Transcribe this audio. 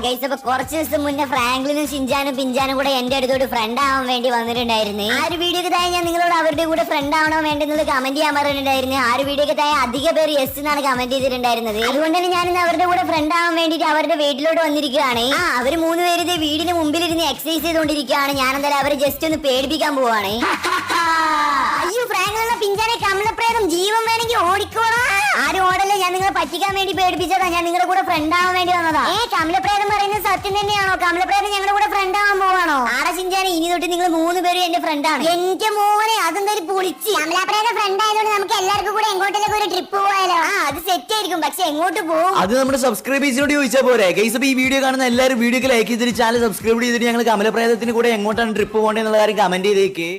Guys, അപ്പൊ കുറച്ച് ദിവസം മുന്നേ ഫ്രാങ്ക്ലിനും ഷിൻജാനും പിഞ്ചാനും കൂടെ എന്റെ അടുത്തോട്ട് ഫ്രണ്ട് ആവാൻ വേണ്ടി വന്നിട്ടുണ്ടായിരുന്നു. ആ ഒരു വീഡിയോക്ക് താഴെ ഞാൻ നിങ്ങളോട് അവരുടെ കൂടെ ഫ്രണ്ട് ആവണോ വേണ്ടെന്നത് കമന്റ് ചെയ്യാൻ പറഞ്ഞിട്ടുണ്ടായിരുന്നു. ആ ഒരു വീഡിയോക്ക് താഴെ അധിക പേര് യെസ് എന്നാണ് കമന്റ് ചെയ്തിട്ടുണ്ടായിരുന്നത്. അതുകൊണ്ട് തന്നെ ഞാൻ അവരുടെ കൂടെ ഫ്രണ്ട് ആവാൻ വേണ്ടിട്ട് അവരുടെ വീട്ടിലോട്ട് വന്നിരിക്കുകയാണ്. അവര് 3 പേര് ഇത് വീടിന് മുമ്പിലിരുന്ന് എക്സസൈസ് ചെയ്തുകൊണ്ടിരിക്കുകയാണ്. ഞാൻ എന്തായാലും അവരെ ജസ്റ്റ് ഒന്ന് പേടിപ്പിക്കാൻ പോവാണ്. അയ്യോ, ഫ്രാങ്ക്ലിനെ പിഞ്ചാനെ കമലപ്രേതം ജീവൻ വേണമെങ്കിൽ ഓടിക്കോളാം. ആരും ഓടല്ലേ, ഞാൻ നിങ്ങളെ പറ്റിക്കാൻ വേണ്ടി പേടിപ്പിച്ചതാ. ഞാൻ നിങ്ങളുടെ കൂടെ ഫ്രണ്ട് ആവാൻ വേണ്ടി വന്നതാ. കമലപ്രേതം പറയുന്നത് സത്യം തന്നെയാണോ? കമലപ്രേതം ഞങ്ങളുടെ കൂടെ ഫ്രണ്ട് ആവാൻ പോവാണോ? ആരാ ചിഞ്ചാനെ, ഇനി തൊട്ട് നിങ്ങൾ 3 പേരും എന്റെ ഫ്രണ്ടാണ്. എന്റെ മോനെ, അതെന്തായാലും പൊളിച്ച്. കമലപ്രേതം ഫ്രണ്ട് ആയതുകൊണ്ട് നമുക്ക് എല്ലാവർക്കും കൂടെ എങ്ങോട്ടേക്ക് ഒരു ട്രിപ്പ് പോയാലോ? അത് സെറ്റ് ആയിരിക്കും, പക്ഷെ എങ്ങോട്ട് പോകും അത് നമ്മുടെ സബ്സ്ക്രൈബേഴ്സിനോട് ചോദിച്ചാൽ പോരെ. ഗൈസ്, അപ്പൊ ഈ വീഡിയോ കാണുന്ന എല്ലാവരും വീഡിയോക്ക് ലൈക്ക് ചെയ്തിട്ട് ചാനൽ സബ്സ്ക്രൈബ് ചെയ്തിട്ട് ഞങ്ങൾ കമലപ്രേതത്തിന് കൂടെ എങ്ങോട്ടാണ് ട്രിപ്പ് പോകേണ്ടത് എന്നുള്ള കാര്യം കമന്റ് ചെയ്തേക്ക്.